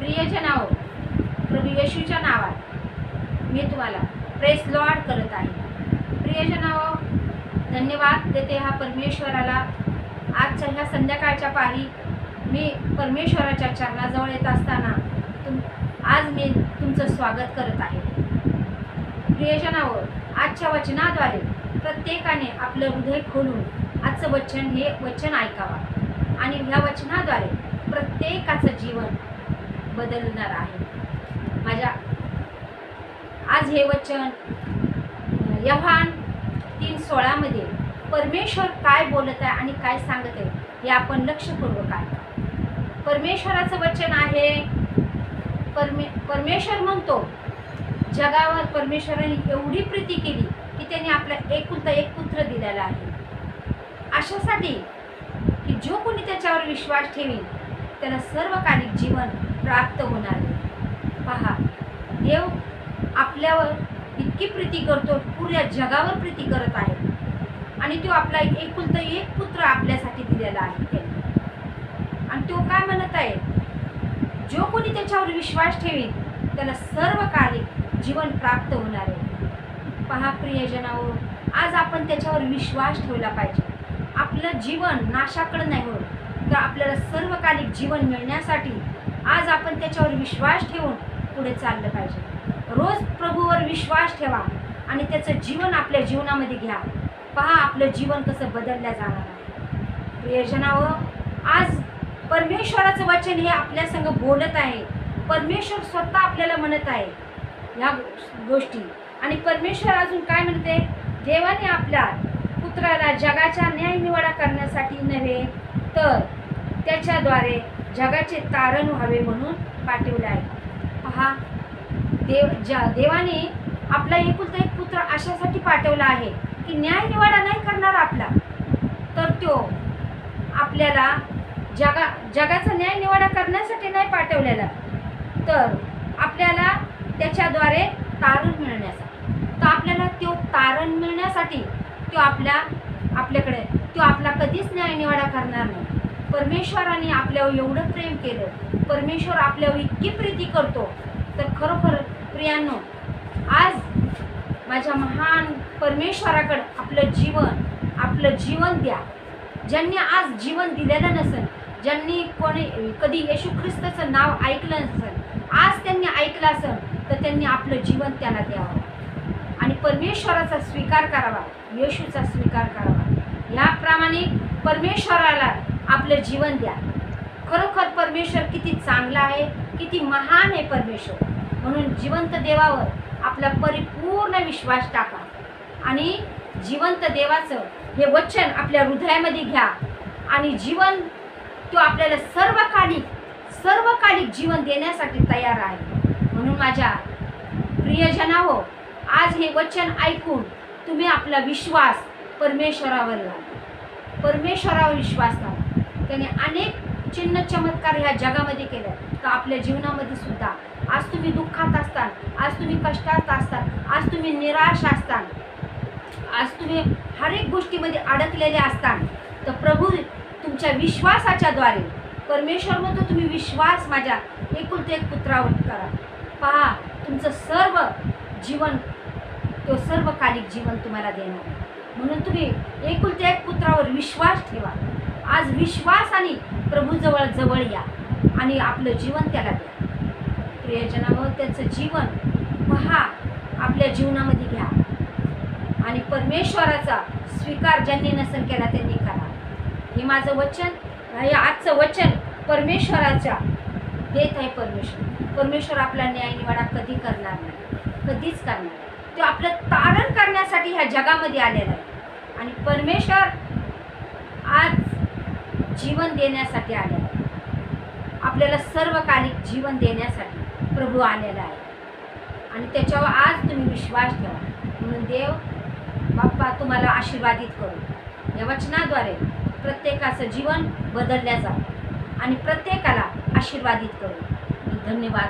प्रियजनाओ, प्रभू येशूच्या नावात मी तुम्हाला press Lord करत आहे। प्रियजनाओ, धन्यवाद देते हा परमेश्वराला। आजच्या ह्या संध्याकाळच्या पारी मी परमेश्वराच्या चरणाजवळ येत असताना आज मी तुमचं स्वागत करत आहे। प्रियजनाओ, आजच्या वचनाद्वारे प्रत्येकाने आपलं हृदय खोलून आजचं वचन हे वचन ऐकावा आणि ह्या वचनाद्वारे प्रत्येकाचं जीवन बदलणार आहे। माझ्या आज हे वचन योहान 3:16 मध्ये परमेश्वर काय बोलत आहे आणि काय सांगत आहे हे आपण लक्षपूर्वक ऐका। परमेश्वराचं वचन आहे, परमेश्वर म्हणतो, जगावर परमेश्वराने एवढी प्रीती केली की त्याने आपला एकुलता एक पुत्र दिलेला आहे, अशासाठी की जो कोणी त्याच्यावर विश्वास ठेवेल त्याला सर्वकालिक जीवन प्राप्त होणार आहे। पहा, देव आपल्यावर इतकी प्रीती करतो, पुऱ्या जगावर प्रीती करत आहे आणि तो आपला एकुलता एक पुत्र आपल्यासाठी दिलेला आहे त्याने। आणि तो काय म्हणत आहे, जो कोणी त्याच्यावर विश्वास ठेवेल त्याला सर्वकालिक जीवन प्राप्त होणार आहे। पहा प्रियजनाओ, आज आपण त्याच्यावर विश्वास ठेवला पाहिजे। आपलं जीवन नाशाकडे नाही होत, तर आपल्याला सर्वकालिक जीवन मिळण्यासाठी आज आपण त्याच्यावर विश्वास ठेवून पुढे चाललं पाहिजे। रोज प्रभूवर विश्वास ठेवा आणि त्याचं जीवन आपल्या जीवनामध्ये घ्या। पहा आपलं जीवन कसं बदललं जाणार आहे। प्रियजनाओ, आज परमेश्वराचं वचन हे आपल्या संग बोलत आहे। परमेश्वर स्वतः आपल्याला म्हणत आहे ह्या गोष्टी। आणि परमेश्वर अजून काय म्हणते, देवाने आपल्या पुत्राला जगाच्या न्यायनिवाडा करण्यासाठी नव्हे तर त्याच्याद्वारे जगाचे तारण व्हावे म्हणून पाठवले आहे। पहा, देवाने आपला एकुलता एक पुत्र अशासाठी पाठवला आहे की न्यायनिवाडा नाही करणार आपला, तर तो आपल्याला जगाचा न्यायनिवाडा करण्यासाठी नाही पाठवलेला, तर आपल्याला त्याच्याद्वारे तारण मिळण्यासाठी। तर आपल्याला तो तारण मिळण्यासाठी तो आपल्याकडे तो आपला कधीच न्यायनिवाडा करणार नाही। परमेश्वराने आपल्यावर एवढं प्रेम केलं, परमेश्वर आपल्यावर इतकी प्रीती करतो, तर खरोखर प्रियांनो, आज माझ्या महान परमेश्वराकडे आपलं जीवन द्या। ज्यांनी आज जीवन दिलेलं नसेल, ज्यांनी कधी येशू ख्रिस्ताचं नाव ऐकलं नसेल, आज त्यांनी ऐकलं असेल तर त्यांनी आपलं जीवन त्याला द्यावं आणि परमेश्वराचा स्वीकार करावा, येशूचा स्वीकार करावा। याप्रमाणे परमेश्वराला आपलं जीवन द्या। खरोखर परमेश्वर किती चांगला आहे, किती महान आहे परमेश्वर। म्हणून जिवंत देवावर आपला परिपूर्ण विश्वास टाका आणि जिवंत देवाचं हे वचन आपल्या हृदयामध्ये घ्या आणि जीवन तो आपल्याला सर्वकालिक जीवन देण्यासाठी तयार आहे। म्हणून माझ्या प्रियजनाओ, आज हे वचन ऐकून तुम्ही आपला विश्वास परमेश्वरावर विश्वास लावा। त्याने अनेक चिन्ह चमत्कार ह्या जगामध्ये केले, तर आपल्या जीवनामध्ये सुद्धा आज तुम्ही दुःखात असता, आज तुम्ही कष्टात असता, आज तुम्ही निराश असता, आज तुम्ही हर एक गोष्टीमध्ये अडकलेले असता, तर प्रभू तुमच्या विश्वासाच्या द्वारे परमेश्वर म्हणतो तुम्ही विश्वास माझ्या एकुलते एक पुत्रावर करा। पहा, तुमचं सर्व जीवन तो सर्वकालिक जीवन तुम्हाला देणार आहे। म्हणून तुम्ही एकुलते एक पुत्रावर विश्वास ठेवा। आज विश्वासाने प्रभू जवळ या आणि आपलं जीवन त्याला द्या। प्रियजनांनो, त्याचं जीवन पहा आपल्या जीवनामध्ये घ्या आणि परमेश्वराचा स्वीकार ज्यांनी नसेल केला त्यांनी करा। हे माझं वचन, हे आजचं वचन परमेश्वराच्या देत आहे। परमेश्वर आपला न्यायनिवाडा कधी करणार नाही, कधीच करणार नाही। तो आपलं तारण करण्यासाठी ह्या जगामध्ये आलेला आहे आणि परमेश्वर आज जीवन देण्यासाठी आलेला आहे। आपल्याला सर्वकालिक जीवन देण्यासाठी प्रभू आलेला आहे आणि त्याच्यावर आज तुम्ही विश्वास ठेवा। म्हणून देव बाप्पा तुम्हाला आशीर्वादित करू। या वचनाद्वारे प्रत्येकाचं जीवन बदलल्या जावं आणि प्रत्येकाला आशीर्वादित करू। धन्यवाद।